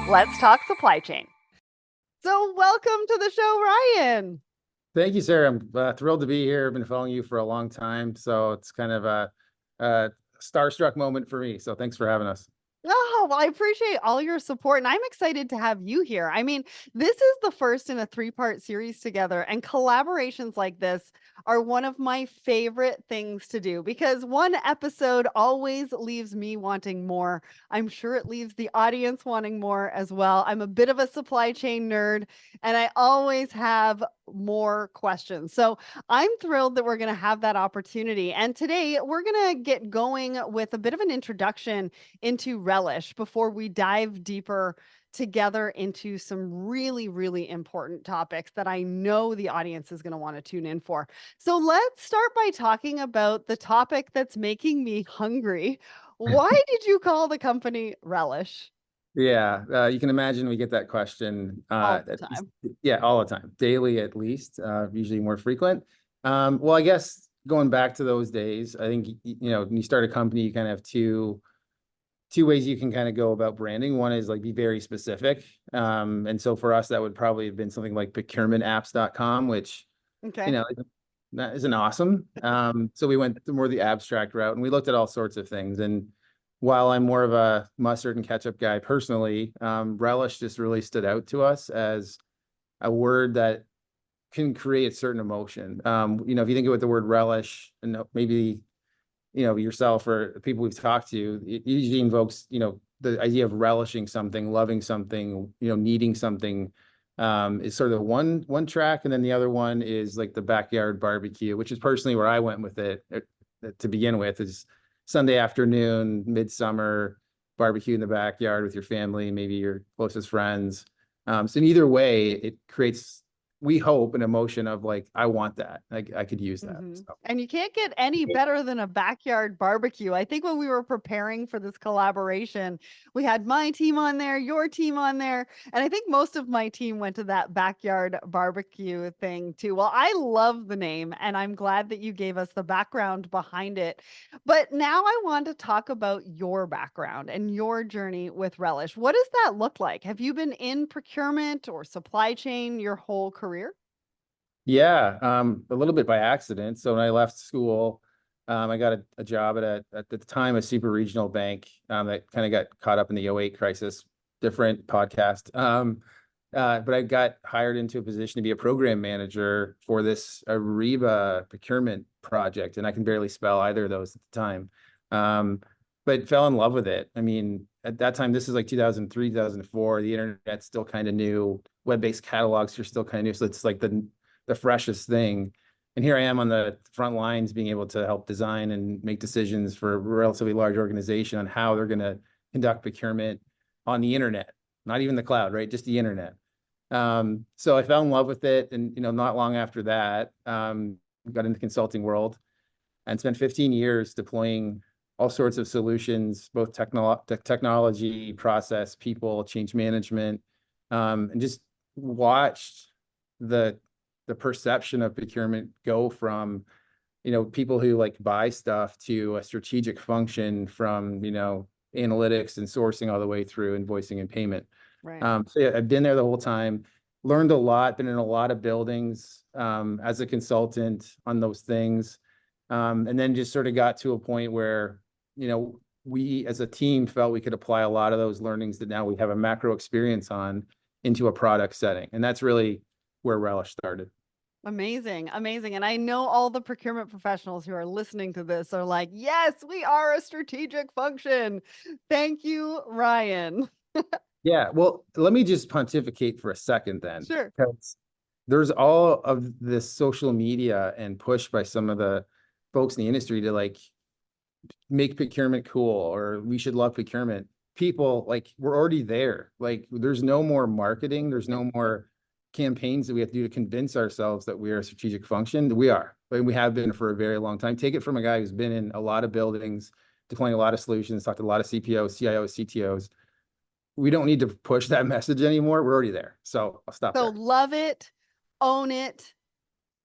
Let's talk supply chain. So, welcome to the show, Ryan. Thank you, Sarah. I'm thrilled to be here. I've been following you for a long time, so it's kind of a starstruck moment for me. So thanks for having us. Oh, well, I appreciate all your support, and I'm excited to have you here. I mean, this is the first in a three-part series together, and collaborations like this are one of my favorite things to do because one episode always leaves me wanting more. I'm sure it leaves the audience wanting more as well. I'm a bit of a supply chain nerd, and I always have more questions. So I'm thrilled that we're going to have that opportunity. And today we're going to get going with a bit of an introduction into Relish before we dive deeper together into some really, really important topics that I know the audience is going to want to tune in for. So let's start by talking about the topic that's making me hungry. Why did you call the company Relish? Yeah, you can imagine we get that question All the at least, time. yeah, all the time, daily at least, usually more frequent. Well, I guess going back to those days, I think when you start a company, you kind of have two ways you can kind of go about branding. One is like be very specific. And so for us, that would probably have been something like procurementapps.com, which, you Okay. know, that isn't awesome. So we went more the abstract route and we looked at all sorts of things. And while I'm more of a mustard and ketchup guy personally, relish just really stood out to us as a word that can create certain emotion. If you think about the word relish and maybe yourself or people we've talked to, it usually invokes, the idea of relishing something, loving something, needing something, is sort of one track. And then the other one is like the backyard barbecue, which is personally where I went with it to begin with, is Sunday afternoon, midsummer barbecue in the backyard with your family, maybe your closest friends. So in either way, it creates, we hope, an emotion of like, I want that. I could use that. Mhm. So. And you can't get any better than a backyard barbecue. I think when we were preparing for this collaboration, we had my team on there, your team on there, and I think most of my team went to that backyard barbecue thing too. Well, I love the name and I'm glad that you gave us the background behind it. But now I want to talk about your background and your journey with Relish. What does that look like? Have you been in procurement or supply chain your whole career? Yeah, a little bit by accident. So when I left school, I got a job at the time a super regional bank that kind of got caught up in the '08 crisis. Different podcast. But I got hired into a position to be a program manager for this Ariba procurement project, and I can barely spell either of those at the time. But fell in love with it. I mean, at that time, this is like 2003, 2004. The internet's still kind of new. Web-based catalogs are still kind of new. So it's like the freshest thing. And here I am on the front lines being able to help design and make decisions for a relatively large organization on how they're going to conduct procurement on the internet, not even the cloud, right? Just the internet. So I fell in love with it. And, not long after that, got into the consulting world and spent 15 years deploying all sorts of solutions, both technology, process, people, change management, and just watched the the perception of procurement go from people who like buy stuff to a strategic function from analytics and sourcing all the way through invoicing and payment. Right. So yeah, I've been there the whole time, learned a lot, been in a lot of buildings as a consultant on those things, and then just sort of got to a point where we as a team felt we could apply a lot of those learnings that now we have a macro experience on into a product setting, and that's really where Relish started. Amazing, amazing. And I know all the procurement professionals who are listening to this are like, yes, we are a strategic function. Thank you, Ryan. Yeah, well, let me just pontificate for a second then, Sure. because there's all of this social media and push by some of the folks in the industry to like make procurement cool or we should love procurement. People like we're already there. Like there's no more marketing, there's no more campaigns that we have to do to convince ourselves that we are a strategic function. We are, but we have been for a very long time. Take it from a guy who's been in a lot of buildings, deploying a lot of solutions, talked to a lot of CPOs, CIOs, CTOs. We don't need to push that message anymore. We're already there. So I'll stop So there. love it, own it,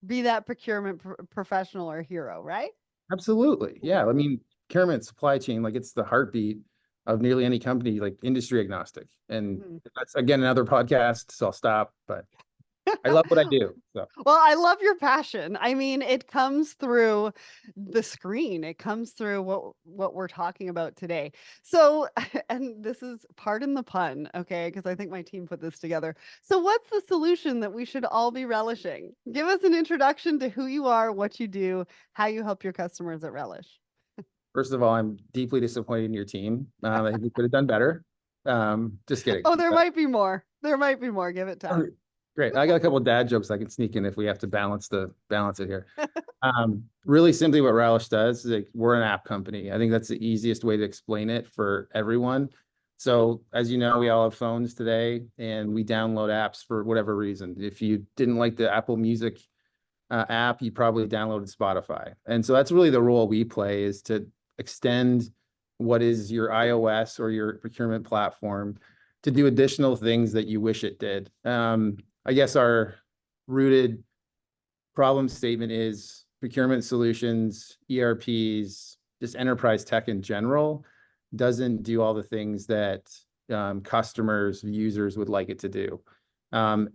be that procurement professional or hero, right? Absolutely. Yeah. I mean, procurement, supply chain, like it's the heartbeat of nearly any company, like industry agnostic. And Mhm. that's again another podcast, so I'll stop. But I love what I do. So Well, I love your passion. I mean, it comes through the screen. It comes through what we're talking about today. So, and this is pardon the pun, okay? Because I think my team put this together. So, what's the solution that we should all be relishing? Give us an introduction to who you are, what you do, how you help your customers at Relish. first of all, I'm deeply disappointed in your team. I think we could have done better. Just kidding. Oh, there might be more. There might be more. Give it Oh, time. great. I got a couple of dad jokes I can sneak in if we have to balance it here. Really simply what Relish does is like we're an app company. I think that's the easiest way to explain it for everyone. So as you know, we all have phones today and we download apps for whatever reason. If you didn't like the Apple Music app, you probably downloaded Spotify. And so that's really the role we play is to extend what is your iOS or your procurement platform to do additional things that you wish it did. I guess our rooted problem statement is procurement solutions, ERPs, just enterprise tech in general doesn't do all the things that customers, users would like it to do. Um,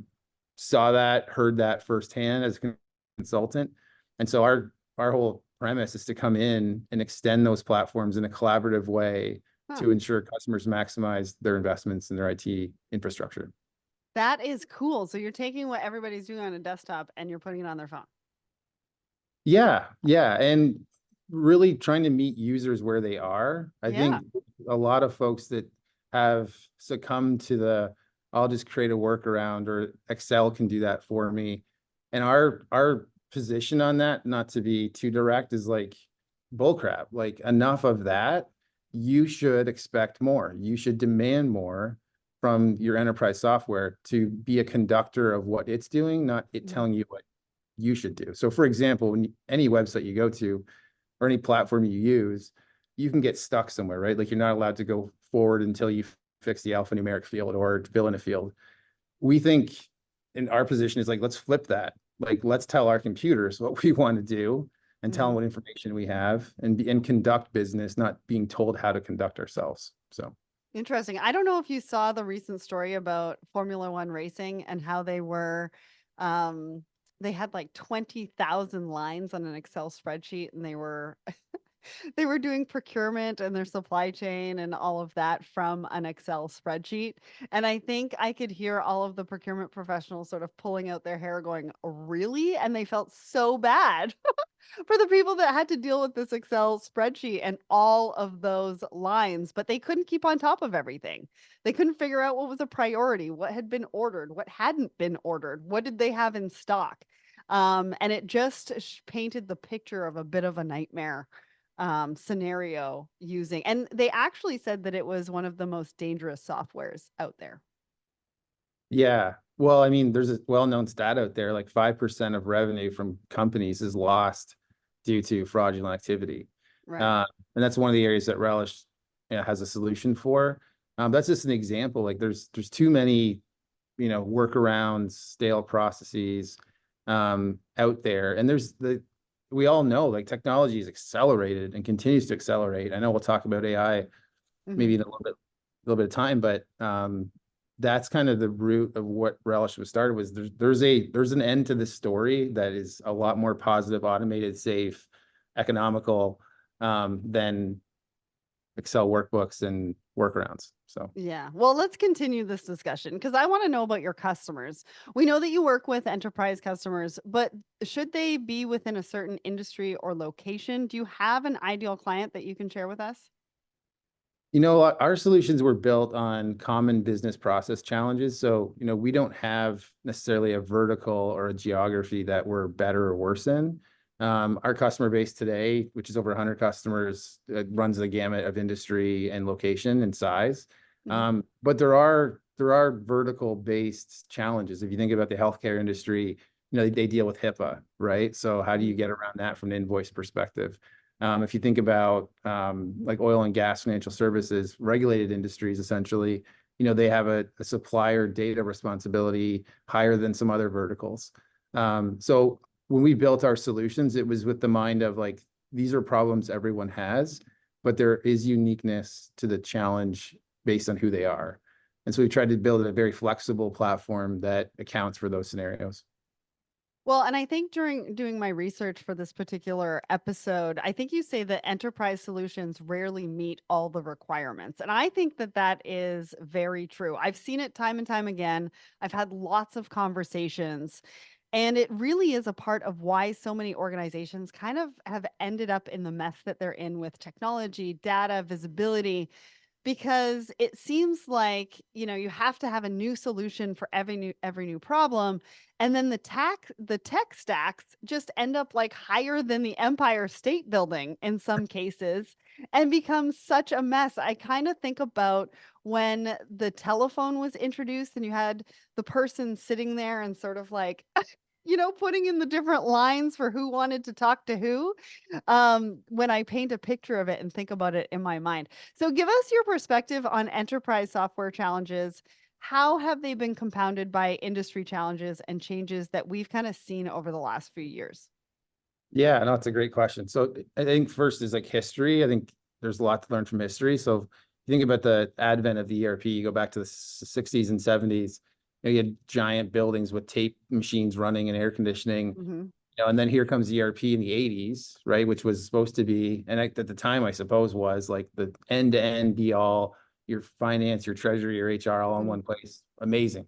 Saw that, heard that firsthand as a consultant. And so our whole premise is to come in and extend those platforms in a collaborative way Huh. to ensure customers maximize their investments in their IT infrastructure. That is cool. So you're taking what everybody's doing on a desktop and you're putting it on their phone. Yeah, yeah. And really trying to meet users where they are. I Yeah. think a lot of folks that have succumbed to the I'll just create a workaround or Excel can do that for me. And our position on that, not to be too direct, is like bullcrap. Like enough of that. You should expect more. You should demand more from your enterprise software to be a conductor of what it's doing, not it Mhm. telling you what you should do. So for example, any website you go to or any platform you use, you can get stuck somewhere, right? Like you're not allowed to go forward until you fix the alphanumeric field or fill in a field. We think in our position is like, let's flip that. Like, let's tell our computers what we want to do and tell them Mhm. what information we have and conduct business, not being told how to conduct ourselves. So Interesting. I don't know if you saw the recent story about Formula One racing and how um, they had like 20,000 lines on an Excel spreadsheet and they were doing procurement and their supply chain and all of that from an Excel spreadsheet. And I think I could hear all of the procurement professionals sort of pulling out their hair going, really? And they felt so bad for the people that had to deal with this Excel spreadsheet and all of those lines, but they couldn't keep on top of everything. They couldn't figure out what was a priority, what had been ordered, what hadn't been ordered, what did they have in stock. And it just painted the picture of a bit of a nightmare scenario using, and they actually said that it was one of the most dangerous softwares out there. yeah. Well, I mean, there's a well-known stat out there, like 5% of revenue from companies is lost due to fraudulent activity. Right. Uh, and that's one of the areas that Relish has a solution for. That's just an example. Like there's too many, workarounds, stale processes out there. And we all know like technology is accelerated and continues to accelerate. I know we'll talk about AI maybe Mhm. in a little bit of time, but that's kind of the root of what Relish was started was there's an end to this story that is a lot more positive, automated, safe, economical than Excel workbooks and workarounds. So Yeah. Well, let's continue this discussion because I want to know about your customers. We know that you work with enterprise customers, but should they be within a certain industry or location? Do you have an ideal client that you can share with us? our solutions were built on common business process challenges. So, we don't have necessarily a vertical or a geography that we're better or worse in. Our customer base today, which is over 100 customers, runs the gamut of industry and location and size. Mhm. But there are vertical based challenges. If you think about the healthcare industry, they deal with HIPAA, right? So how do you Mhm. get around that from an invoice perspective? If you think about like oil and gas, financial services, regulated industries, essentially, they have a supplier data responsibility higher than some other verticals. So when we built our solutions, it was with the mind of like, these are problems everyone has. but there is uniqueness to the challenge based on who they are. And so we tried to build a very flexible platform that accounts for those scenarios. Well, and I think during doing my research for this particular episode, I think you say that enterprise solutions rarely meet all the requirements. And I think that that is very true. I've seen it time and time again. I've had lots of conversations, and it really is a part of why so many organizations kind of have ended up in the mess that they're in with technology, data, visibility, because it seems like, you have to have a new solution for every new problem, and then the tech stacks just end up like higher than the Empire State Building in some cases, and become such a mess. I kind of think about when the telephone was introduced and you had the person sitting there and sort of like putting in the different lines for who wanted to talk to who, when I paint a picture of it and think about it in my mind. So give us your perspective on enterprise software challenges. How have they been compounded by industry challenges and changes that we've kind of seen over the last few years? Yeah, no, it's a great question. So I think first is like history. I think there's a lot to learn from history. So if you think about the advent of the ERP, you go back to the 60s and 70s, you had giant buildings with tape machines running and air conditioning, Hmm. and then here comes ERP in the 80s, right? Which was supposed to be, and at the time, I suppose, was like the end-to-end be all, your finance, your treasury, your HR all in Hmm. one place. Amazing.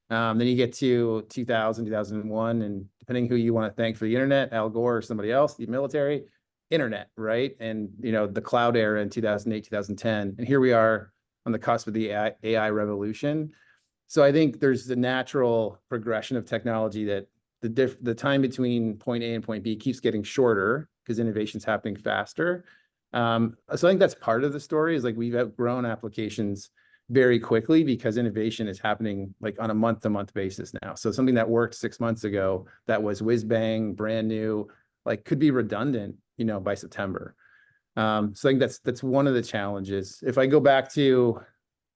Then you get to 2000, 2001, and depending who you want to thank for the internet, Al Gore or somebody else, the military, internet, right? And, the cloud era in 2008, 2010. And here we are on the cusp of the AI revolution. So I think there's the natural progression of technology that the time between point A and point B keeps getting shorter because innovation's happening faster. So I think that's part of the story, is like we've outgrown applications very quickly because innovation is happening like on a month-to-month basis now. So something that worked 6 months ago that was whiz bang, brand new, like could be redundant, by September. So I think that's one of the challenges. If I go back to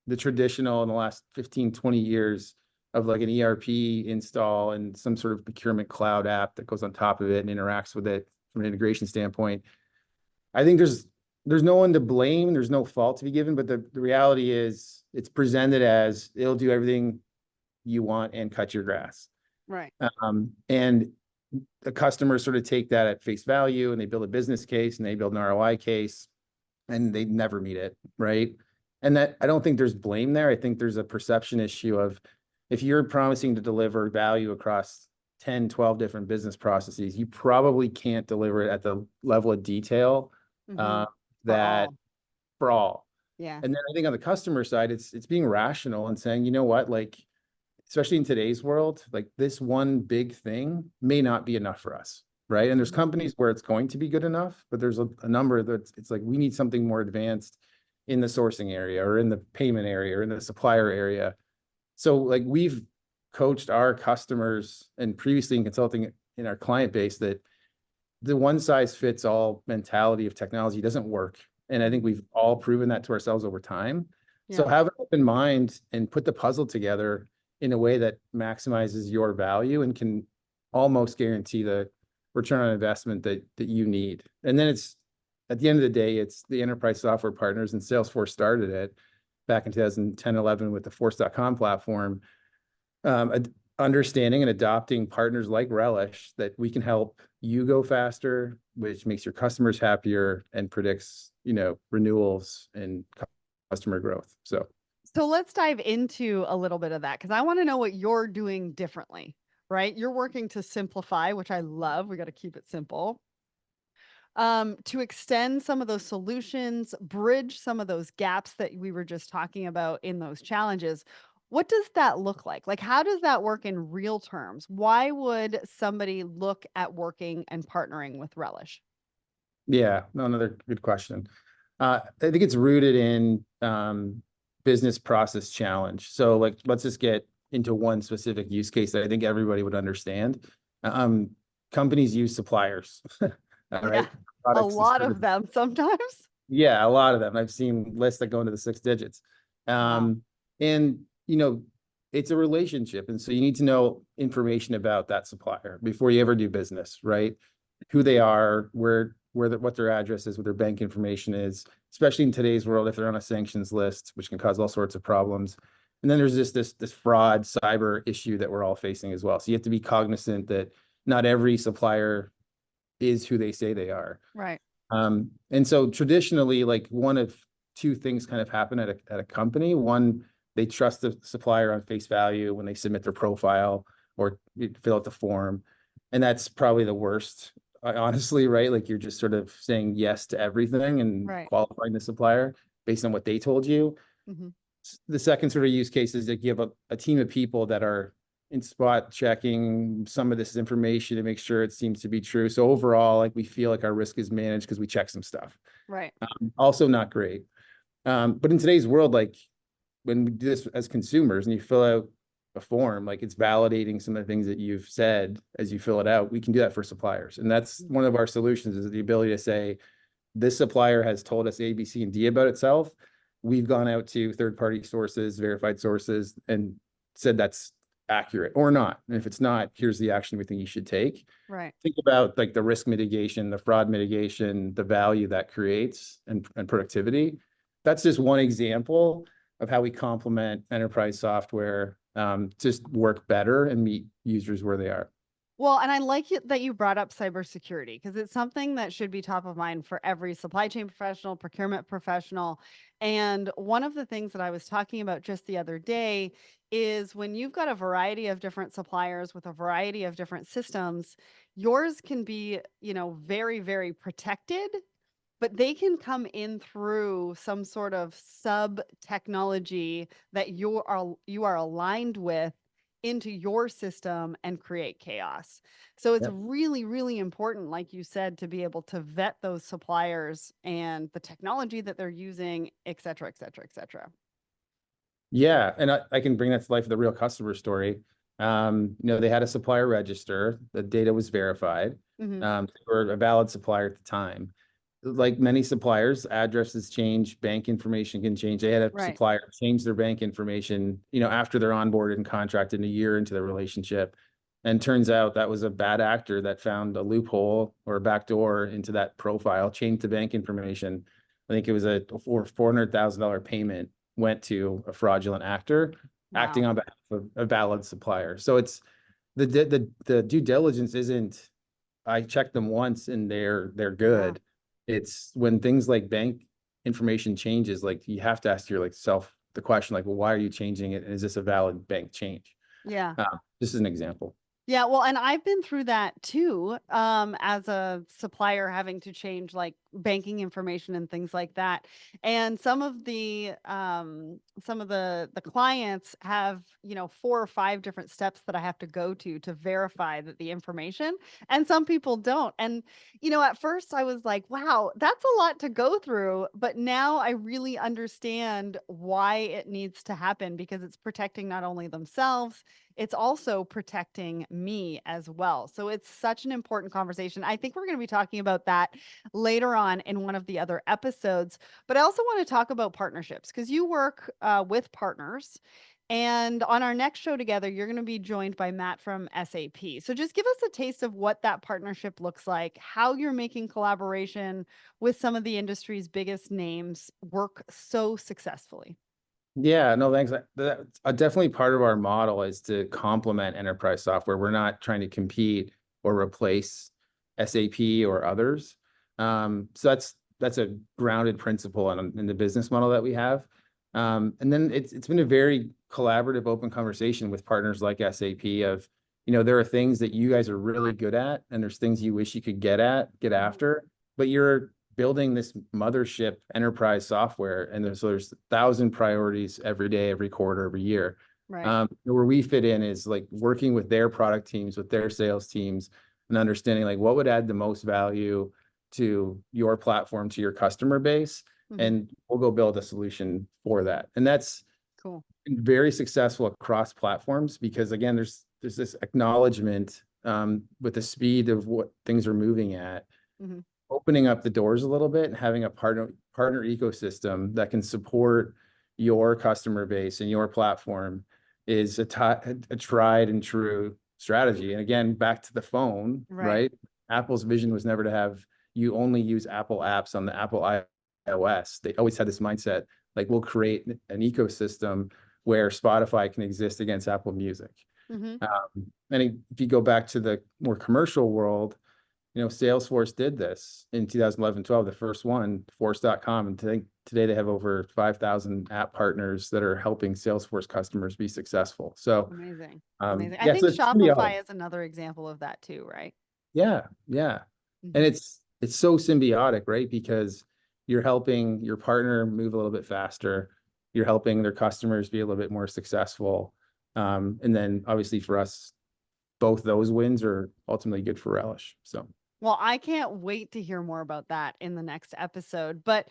the traditional in the last 15, 20 years of like an ERP install and some sort of procurement cloud app that goes on top of it and interacts with it from an integration standpoint, I think there's no one to blame. There's no fault to be given, but the reality is it's presented as it'll do everything you want and cut your grass. Right. And the customers sort of take that at face value and they build a business case and they build an ROI case and they never meet it, right? And that I don't think there's blame there. I think there's a perception issue of if you're promising to deliver value across 10, 12 different business processes, you probably can't deliver it at the level of detail Hmm. uh, For that all. for all. Yeah. And then I think on the customer side, it's being rational and saying, you know what, like, especially in today's world, like this one big thing may not be enough for us, right? And there's Mhm. companies where it's going to be good enough, but there's a number that it's like we need something more advanced in the sourcing area or in the payment area or in the supplier area. So like we've coached our customers and previously in consulting in our client base that the one size fits all mentality of technology doesn't work. And I think we've all proven that to ourselves over time. So Yeah. have an open mind and put the puzzle together in a way that maximizes your value and can almost guarantee the return on investment that you need. And then it's at the end of the day, it's the enterprise software partners, and Salesforce started it back in 2010, 11 with the force.com platform, understanding and adopting partners like Relish that we can help you go faster, which makes your customers happier and predicts, renewals and customer growth. So let's dive into a little bit of that because I want to know what you're doing differently, right? You're working to simplify, which I love. We got to keep it simple. To extend some of those solutions, bridge some of those gaps that we were just talking about in those challenges. What does that look like? Like, how does that work in real terms? Why would somebody look at working and partnering with Relish? Yeah, no, another good question. I think it's rooted in business process challenge. So like, let's just get into one specific use case that I think everybody would understand. Um, Companies use suppliers, all Yeah, right? a Products and lot of services. them sometimes. Yeah, a lot of them. I've seen lists that go into the six digits. Wow. Um, and it's a relationship. And so you need to know information about that supplier before you ever do business, right? Who they are, where what their address is, what their bank information is, especially in today's world, if they're on a sanctions list, which can cause all sorts of problems. And then there's this fraud cyber issue that we're all facing as well. So you have to be cognizant that not every supplier is who they say they are. Right. And so traditionally, like one of two things kind of happen at a company. One, they trust the supplier on face value when they submit their profile or fill out the form. And that's probably the worst, honestly, right? Like you're just sort of saying yes to everything and Right. qualifying the supplier based on what they told you. Hmm. The second sort of use case is that you have a team of people that are in spot checking some of this information to make sure it seems to be true. So overall, like we feel like our risk is managed because we check some stuff. Right. Also not great. But in today's world, like when we do this as consumers and you fill out a form, like it's validating some of the things that you've said as you fill it out. We can do that for suppliers. And that's one of our solutions is the ability to say, this supplier has told us A, B, C, and D about itself. We've gone out to third-party sources, verified sources, and said that's accurate or not. And if it's not, here's the action we think you should take. Right. Think about like the risk mitigation, the fraud mitigation, the value that creates and productivity. That's just one example of how we complement enterprise software just work better and meet users where they are. Well, and I like it that you brought up cybersecurity because it's something that should be top of mind for every supply chain professional, procurement professional. And one of the things that I was talking about just the other day is when you've got a variety of different suppliers with a variety of different systems, yours can be, very, very protected, but they can come in through some sort of sub technology that you are aligned with into your system and create chaos. So it's Yep. really, really important, like you said, to be able to vet those suppliers and the technology that they're using, et cetera, et cetera, et cetera. Yeah, and I can bring that to life with a real customer story. They had a supplier register, the data was verified. Hmm. They were a valid supplier at the time. Like many suppliers, addresses change, bank information can change. They had a Right. supplier change their bank information, after they're onboarded and contracted a year into the relationship. And turns out that was a bad actor that found a loophole or a backdoor into that profile, changed the bank information. I think it was a $400,000 payment went to a fraudulent actor acting Wow. on behalf of a valid supplier. So it's the due diligence isn't I checked them once and they're Yeah. good. It's when things like bank information changes, like you have to ask your like self the question, like, well, why are you changing it? And is this a valid bank change? Yeah. This is an example. Yeah, well, and I've been through that too, as a supplier having to change like banking information and things like that. And some of the clients have, 4 or 5 different steps that I have to go to verify that the information, and some people don't. And at first I was like, wow, that's a lot to go through, but now I really understand why it needs to happen because it's protecting not only themselves, it's also protecting me as well. So it's such an important conversation. I think we're going to be talking about that later on in one of the other episodes. But I also want to talk about partnerships because you work with partners. And on our next show together, you're going to be joined by Matt from SAP. So just give us a taste of what that partnership looks like, how you're making collaboration with some of the industry's biggest names work so successfully. Yeah, no, thanks. That's definitely part of our model is to complement enterprise software. We're not trying to compete or replace SAP or others. So that's a grounded principle in the business model that we have. And then it's been a very collaborative, open conversation with partners like SAP of, there are things that you guys are really good at, and there's things you wish you could get Mhm. after, but you're building this mothership enterprise software, and there's 1,000 priorities every day, every quarter, every year. Right. Where we fit in is like working with their product teams, with their sales teams, and understanding like what would add the most value to your platform, to your customer base, Mhm. and we'll go build a solution for that. And that's Cool. been very successful across platforms because again, there's this acknowledgement with the speed of what things are moving at, Mhm. opening up the doors a little bit and having a partner ecosystem that can support your customer base and your platform is a tried and true strategy. And again, back to the phone, Right. right? Apple's vision was never to have you only use Apple apps on the Apple iOS. They always had this mindset, like we'll create an ecosystem where Spotify can exist against Apple Music. Hmm. And if you go back to the more commercial world, Salesforce did this in 2011, 12, the first one, force.com. And today they have over 5,000 app partners that are helping Salesforce customers be successful. So, Amazing. Amazing. I yeah, so think it's symbiotic. Shopify is another example of that too, right? Yeah, yeah. And Hmm. it's so symbiotic, right? Because you're helping your partner move a little bit faster. You're helping their customers be a little bit more successful. And then obviously for us, both those wins are ultimately good for Relish. So Well, I can't wait to hear more about that in the next episode. But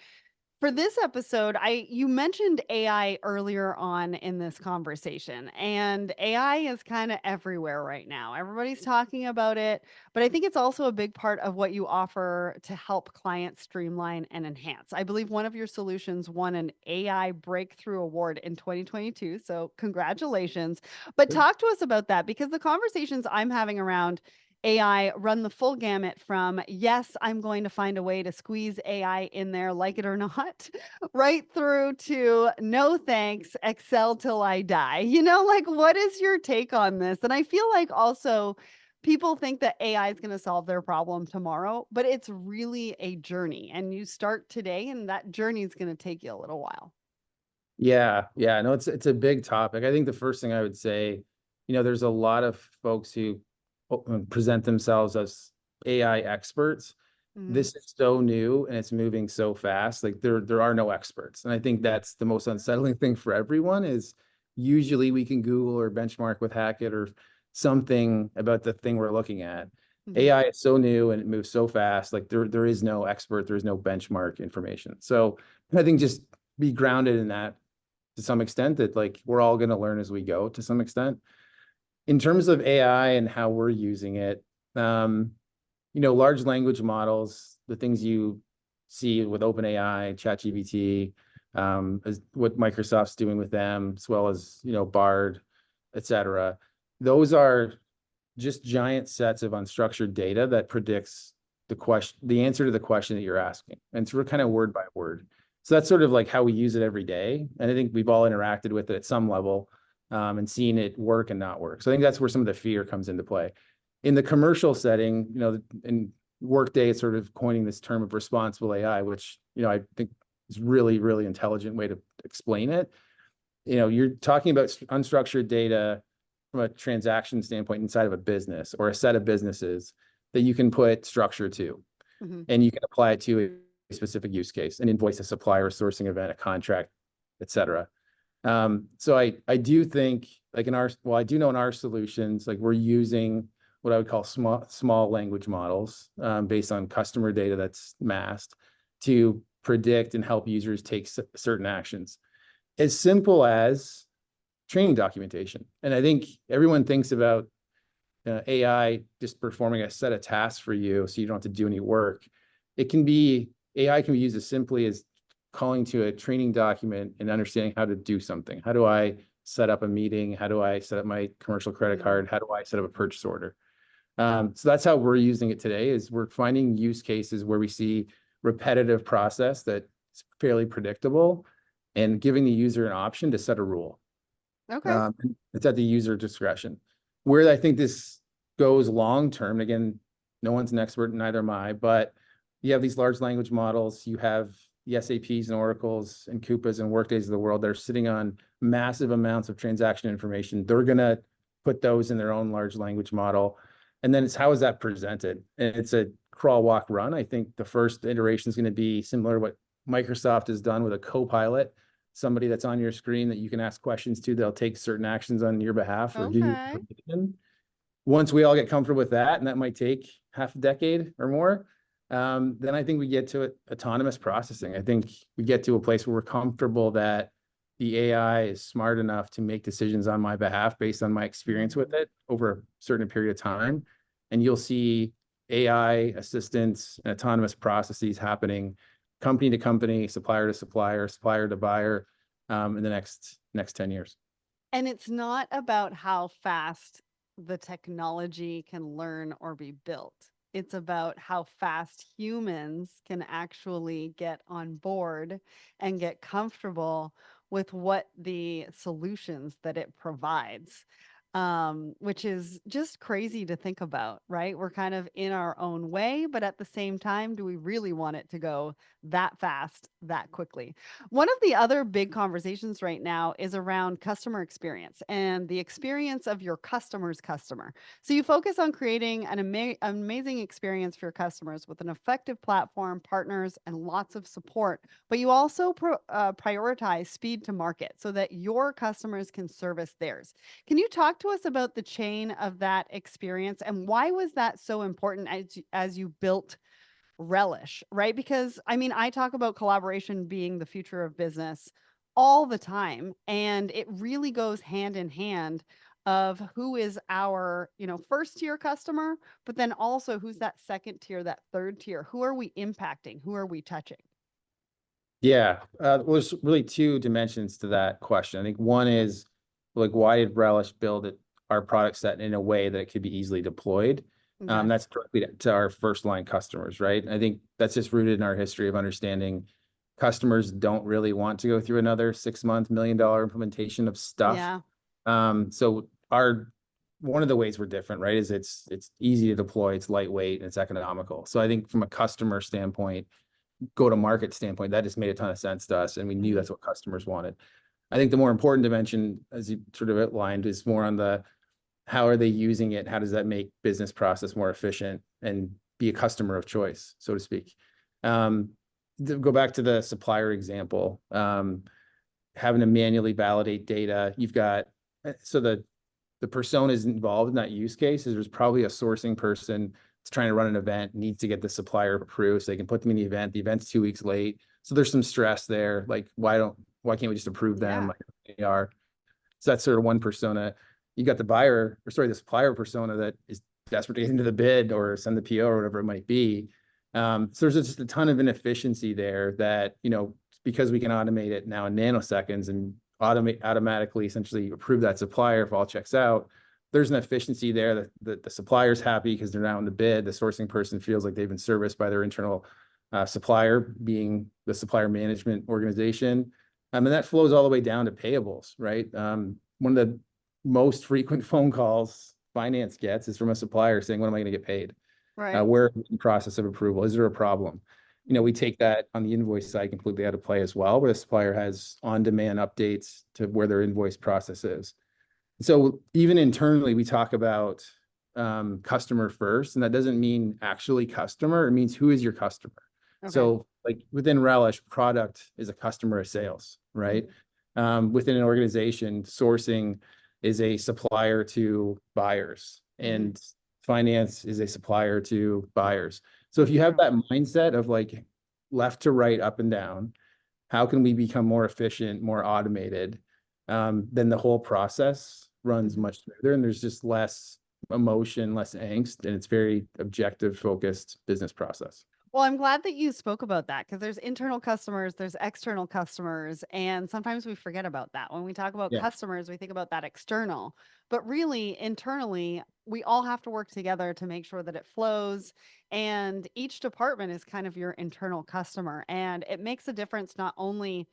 for this episode, I you mentioned AI earlier on in this conversation, and AI is kind of everywhere right now. Everybody's talking about it, but I think it's also a big part of what you offer to help clients streamline and enhance. I believe one of your solutions won an AI Breakthrough Award in 2022, so congratulations. But talk to us about that because the conversations I'm having around AI run the full gamut from, yes, I'm going to find a way to squeeze AI in there, like it or not, right through to no thanks, Excel till I die. Like what is your take on this? And I feel like also people think that AI is going to solve their problem tomorrow, but it's really a journey. And you start today, and that journey is going to take you a little while. yeah, yeah, no, it's a big topic. I think the first thing I would say, there's a lot of folks who present themselves as AI experts. Mhm. This is so new and it's moving so fast. Like there are no experts. And I think that's the most unsettling thing for everyone is usually we can Google or benchmark with Hackett or something about the thing we're looking at. Mhm. AI is so new and it moves so fast. Like there is no expert, there is no benchmark information. So I think just be grounded in that to some extent that like we're all going to learn as we go to some extent. In terms of AI and how we're using it, large language models, the things you see with OpenAI, ChatGPT, is what Microsoft's doing with them, as well as, Bard, et cetera. Those are just giant sets of unstructured data that predicts the answer to the question that you're asking. And it's kind of word by word. So that's sort of like how we use it every day. And I think we've all interacted with it at some level, and seen it work and not work. So I think that's where some of the fear comes into play. In the commercial setting, in Workday is sort of coining this term of responsible AI, which, I think is really, really intelligent way to explain it. You're talking about unstructured data from a transaction standpoint inside of a business or a set of businesses that you can put structure to, Mhm. and you can apply it to a specific use case, an invoice, a supplier, a sourcing event, a contract, et cetera. So I do think like I do know in our solutions, like we're using what I would call small language models, based on customer data that's masked to predict and help users take certain actions. As simple as training documentation. And I think everyone thinks about AI just performing a set of tasks for you so you don't have to do any work. AI can be used as simply as calling to a training document and understanding how to do something. How do I set up a meeting? How do I set up my commercial credit Mhm. card? How do I set up a purchase order? So that's how we're using it today is we're finding use cases where we see repetitive process that's fairly predictable and giving the user an option to set a rule. Okay. It's at the user discretion. Where I think this goes long term, again, no one's an expert, neither am I, but you have these large language models, you have the SAPs and Oracles and Coupas and Workdays of the world that are sitting on massive amounts of transaction information. They're going to put those in their own large language model. And then it's how is that presented? And it's a crawl, walk, run. I think the first iteration is going to be similar to what Microsoft has done with a co-pilot, somebody that's on your screen that you can ask questions to. They'll take certain actions on your behalf or give you Okay. information. Once we all get comfortable with that, and that might take half a decade or more, then I think we get to autonomous processing. I think we get to a place where we're comfortable that the AI is smart enough to make decisions on my behalf based on my experience with it over a certain period of time. And you'll see AI assistance and autonomous processes happening company to company, supplier to supplier, supplier to buyer, in the next 10 years. And it's not about how fast the technology can learn or be built. It's about how fast humans can actually get on board and get comfortable with what the solutions that it provides, which is just crazy to think about, right? We're kind of in our own way, but at the same time, do we really want it to go that fast, that quickly? One of the other big conversations right now is around customer experience and the experience of your customer's customer. So you focus on creating an amazing experience for your customers with an effective platform, partners, and lots of support. But you also prioritize speed to market so that your customers can service theirs. Can you talk to us about the chain of that experience and why was that so important as you built Relish, right? Because I mean, I talk about collaboration being the future of business all the time, and it really goes hand in hand of who is our, first tier customer, but then also who's that second tier, that third tier? Who are we impacting? Who are we touching? Yeah, well, there's really two dimensions to that question. I think one is like, why did Relish build our product set in a way that it could be easily deployed? Okay. That's directly to our first line customers, right? I think that's just rooted in our history of understanding customers don't really want to go through another 6 month, $1 million implementation of stuff. Yeah. So our one of the ways we're different, right, is it's easy to deploy, it's lightweight, and it's economical. So I think from a customer standpoint, go to market standpoint, that just made a ton of sense to us, and we knew Mhm. that's what customers wanted. I think the more important dimension, as you sort of outlined, is more on the how are they using it? How does that make business process more efficient and be a customer of choice, so to speak? Um, go back to the supplier example. Having to manually validate data, you've got so the personas involved in that use case is there's probably a sourcing person that's trying to run an event, needs to get the supplier approved so they can put them in the event. The event's 2 weeks late. So there's some stress there. Like, why can't we just approve them Yeah. like they are? So that's sort of one persona. You got the supplier persona that is desperate to get into the bid or send the PO or whatever it might be. So there's just a ton of inefficiency there that, because we can automate it now in nanoseconds and automatically essentially approve that supplier if all checks out, there's an efficiency there that the supplier's happy because they're now in the bid. The sourcing person feels like they've been serviced by their internal supplier, being the supplier management organization. And that flows all the way down to payables, right? One of the most frequent phone calls finance gets is from a supplier saying, when am I going to get paid? Right. Where in the process of approval? Is there a problem? We take that on the invoice side completely out of play as well, where the supplier has on-demand updates to where their invoice process is. So even internally, we talk about customer first, and that doesn't mean actually customer. It means who is your customer. Okay. So like within Relish, product is a customer of sales, right? Within an organization, sourcing is a supplier to buyers, Mhm. and finance is a supplier to buyers. So if That's you have true. that mindset of like left to right, up and down, how can we become more efficient, more automated? Then the whole process runs Mhm. much smoother, and there's just less emotion, less angst, and it's very objective focused business process. Well, I'm glad that you spoke about that because there's internal customers, there's external customers, and sometimes we forget about that. When we talk about Yeah. customers, we think about that external, but really internally, we all have to work together to make sure that it flows. And each department is kind of your internal customer, and it makes a difference not only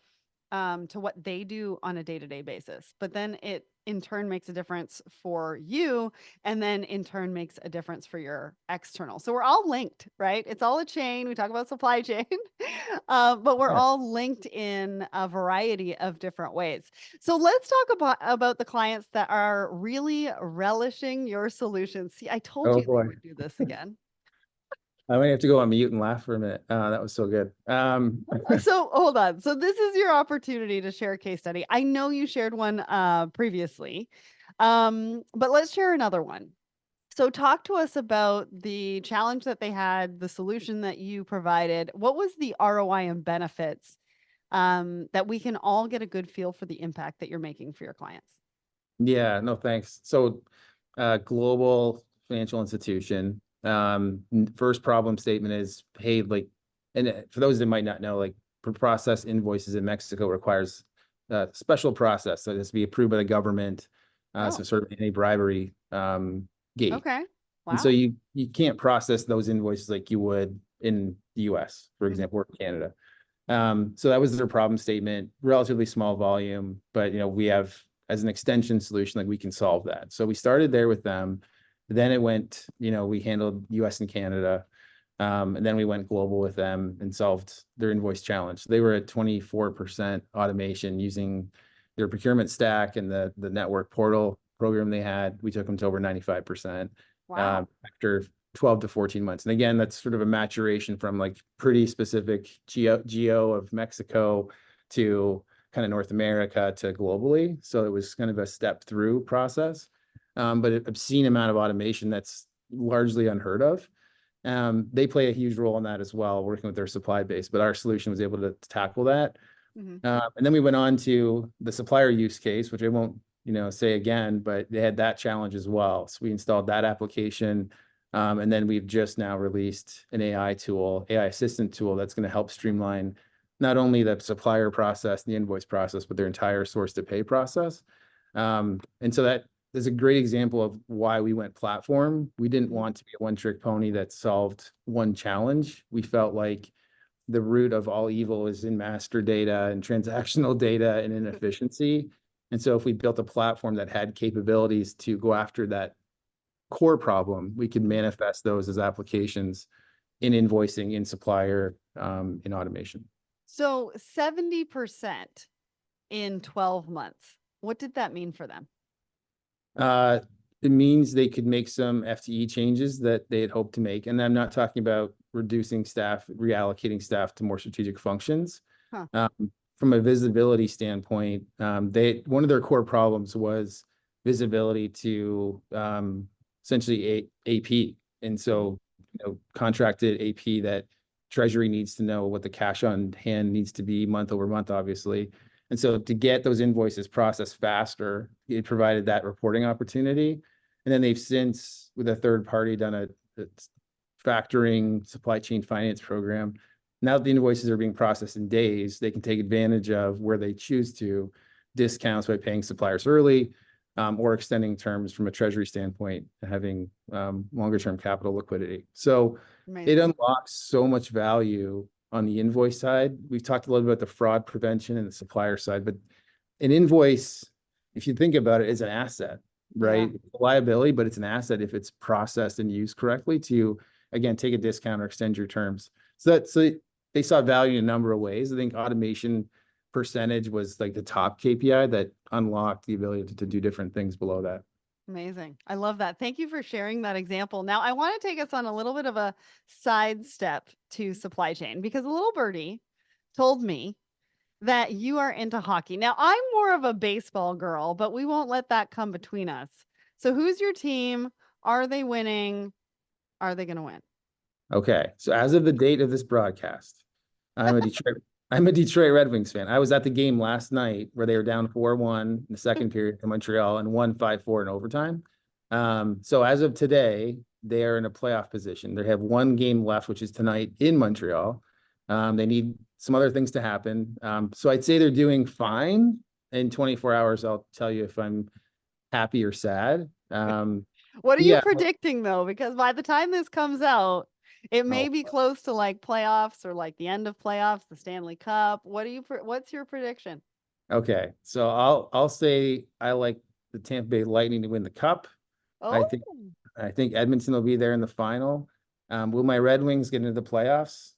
to what they do on a day-to-day basis. But then it in turn makes a difference for you, and then in turn makes a difference for your external. So we're all linked, right? It's all a chain. We talk about supply chain, but we're Yeah. all linked in a variety of different ways. So let's talk about the clients that are really relishing your solutions. See, I told Oh you they boy. would do this again. I might have to go on mute and laugh for a minute. That was so good. So hold on. So this is your opportunity to share a case study. I know you shared one previously. But let's share another one. So talk to us about the challenge that they had, the solution that you provided. What was the ROI and benefits that we can all get a good feel for the impact that you're making for your clients? Yeah, no, thanks. So, global financial institution. First problem statement is, hey, like, and for those that might not know, like, process invoices in Mexico requires a special process. So it has to be approved by the government. So Oh, sort of any bribery gate. okay. And so Wow. you can't process those invoices like you would in the US, for Mhm. example, or Canada. So that was their problem statement, relatively small volume, but we have as an extension solution, like we can solve that. So we started there with them. Then it went, we handled US and Canada. And then we went global with them and solved their invoice challenge. They were at 24% automation using their procurement stack and the network portal program they had. We took them to over 95% Wow. after 12 to 14 months. And again, that's sort of a maturation from like pretty specific geo of Mexico to kind of North America to globally. So it was kind of a step through process, but an obscene amount of automation that's largely unheard of. They play a huge role in that as well, working with their supply base, but our solution was able to tackle that. Mhm. And then we went on to the supplier use case, which I won't, say again, but they had that challenge as well. So we installed that application. And then we've just now released an AI tool, AI assistant tool that's going to help streamline not only the supplier process, the invoice process, but their entire source to pay process. And so that is a great example of why we went platform. We didn't Mhm. want to be a one-trick pony that solved one challenge. We felt like the root of all evil is in master data and transactional data and inefficiency. And so if we built a platform that had capabilities to go after that core problem, we could Mhm. manifest those as applications in invoicing, in supplier, in automation. So 70% in 12 months. What did that mean for them? Uh, it means they could make some FTE changes that they had hoped to make. And I'm not talking about reducing staff, reallocating staff to more strategic functions. Huh. From a visibility standpoint, one of their core problems was visibility to essentially AP. And Mhm. so, contracted AP that Treasury needs to know what the cash on hand needs to be month over month, obviously. And so to get those invoices processed faster, it provided that reporting opportunity. And then they've since, with a third party, done a factoring supply chain finance program. Now that the invoices are being processed in days, they can take advantage of where they choose to discounts by paying suppliers early, or extending terms from a treasury standpoint, having longer term capital liquidity. So it Amazing. unlocks so much value on the invoice side. We've talked a little bit about the fraud prevention and the supplier side, but an invoice, if you think about it, is an asset, Yeah. right? It's a liability, but it's an asset if it's processed and used correctly to, again, take a discount or extend your terms. So they saw value in a number of ways. I think automation percentage was like the top KPI that unlocked the ability to do different things below that. Amazing. I love that. Thank you for sharing that example. Now, I want to take us on a little bit of a sidestep to supply chain because a little birdie told me that you are into hockey. Now, I'm more of a baseball girl, but we won't let that come between us. So, who's your team? Are they winning? Are they going to win? Okay. So as of the date of this broadcast, I'm a Detroit I'm a Detroit Red Wings fan. I was at the game last night where they were down 4-1 in the second period to Montreal and won 5-4 in overtime. So as of today, they are in a playoff position. They have one game left, which is tonight in Montreal. They need some other things to happen. So I'd say they're doing fine. In 24 hours, I'll tell you if I'm happy or sad. What are you Yeah. predicting though? Because by the time this comes out, it may Oh, be close to like playoffs or like the end of playoffs, the Stanley Cup. What's your prediction? okay, so I'll say I like the Tampa Bay Lightning to win the cup. I Oh, think I think Edmonton will be there in the final. Will my Red Wings get into the playoffs?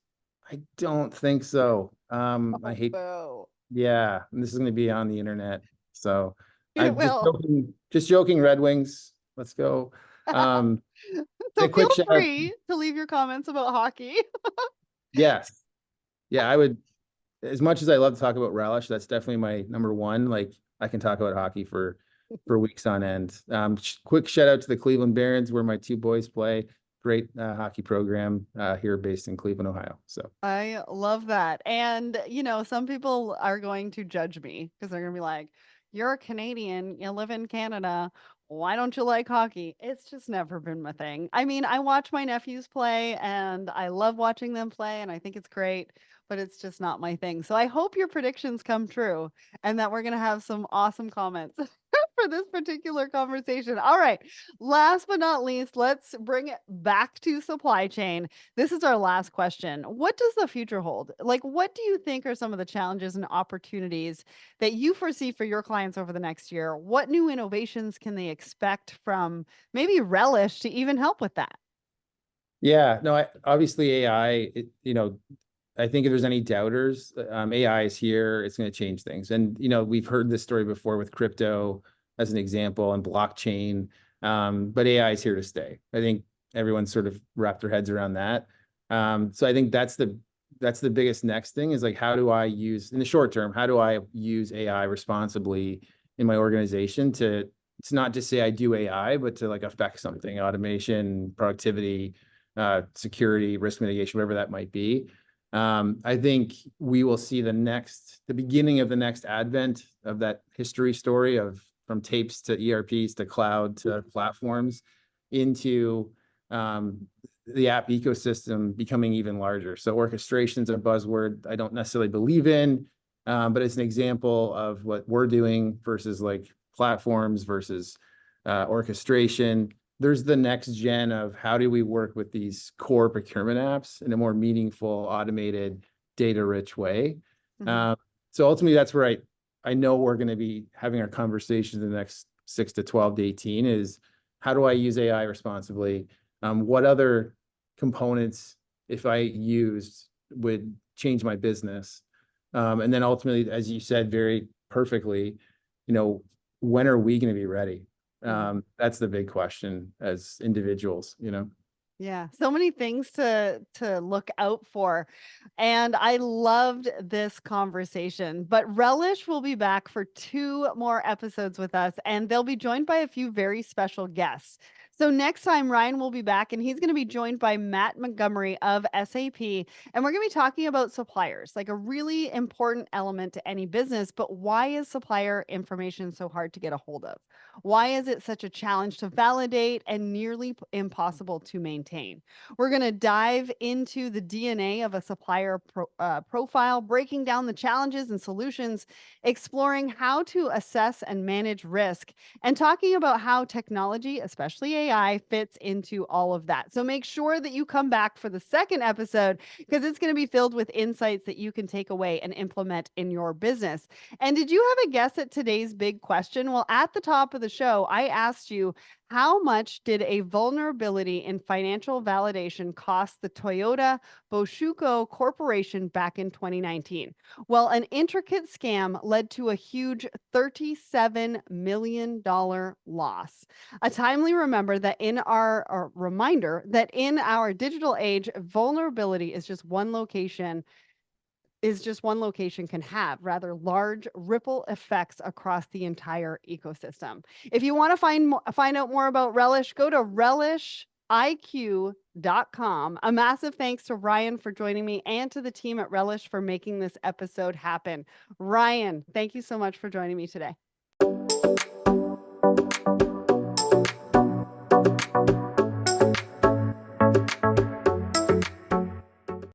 I don't think so. I oh, hate, boo. yeah, and this is going to be on the internet. So It I'm just will. joking, just joking, Red Wings. Let's go. Um, So a feel quick shout out. free to leave your comments about hockey. Yes. Yeah, I would, as much as I love to talk about Relish, that's definitely my number one. Like I can talk about hockey for weeks on end. Quick shout out to the Cleveland Barons, where my two boys play. Great hockey program here based in Cleveland, Ohio. So I love that. And, some people are going to judge me because they're going to be like, you're a Canadian, you live in Canada. Why don't you like hockey? It's just never been my thing. I mean, I watch my nephews play and I love watching them play and I think it's great, but it's just not my thing. So I hope your predictions come true and that we're going to have some awesome comments for for this particular conversation. All right. Last but not least, let's bring it back to supply chain. This is our last question. What does the future hold? Like, what do you think are some of the challenges and opportunities that you foresee for your clients over the next year? What new innovations can they expect from maybe Relish to even help with that? Yeah, no, obviously AI, I think if there's any doubters, AI is here. It's going to change things. And, we've heard this story before with crypto as an example and blockchain. But AI is here to stay. I think everyone's sort of wrapped their heads around that. So I think that's the biggest next thing is like, how do I use in the short term, how do I use AI responsibly in my organization to, it's not just say I do AI, but to like affect something, automation, productivity, security, risk mitigation, whatever that might be. I think we will see the beginning of the next advent of that history story of from tapes to ERPs to cloud to platforms into the app ecosystem becoming even larger. So orchestration's a buzzword I don't necessarily believe in, but it's an example of what we're doing versus like platforms versus orchestration. There's the next gen of how do we work with these core procurement apps in a more meaningful, automated, data-rich way. Mhm. So ultimately, that's where I know we're going to be having our conversations in the next 6 to 12 to 18 is how do I use AI responsibly? What other components, if I used, would change my business? And then ultimately, as you said very perfectly, when are we going to be ready? Mhm. That's the big question as individuals. Yeah, so many things to look out for. And I loved this conversation. But Relish will be back for 2 more episodes with us, and they'll be joined by a few very special guests. So next time Ryan will be back and he's going to be joined by Matt Montgomery of SAP, and we're going to be talking about suppliers, like a really important element to any business, but why is supplier information so hard to get a hold of? Why is it such a challenge to validate and nearly impossible to maintain? We're going to dive into the DNA of a supplier profile, breaking down the challenges and solutions, exploring how to assess and manage risk, and talking about how technology, especially AI, fits into all of that. So make sure that you come back for the second episode because it's going to be filled with insights that you can take away and implement in your business. And did you have a guess at today's big question? Well, at the top of the show, I asked you, how much did a vulnerability in financial validation cost the Toyota Boshuko Corporation back in 2019? Well, an intricate scam led to a huge $37 million loss. A timely remember that in our or reminder that in our digital age, vulnerability is just one location can have rather large ripple effects across the entire ecosystem. If you want to find out more about Relish, go to relishiq.com. A massive thanks to Ryan for joining me and to the team at Relish for making this episode happen. Ryan, thank you so much for joining me today.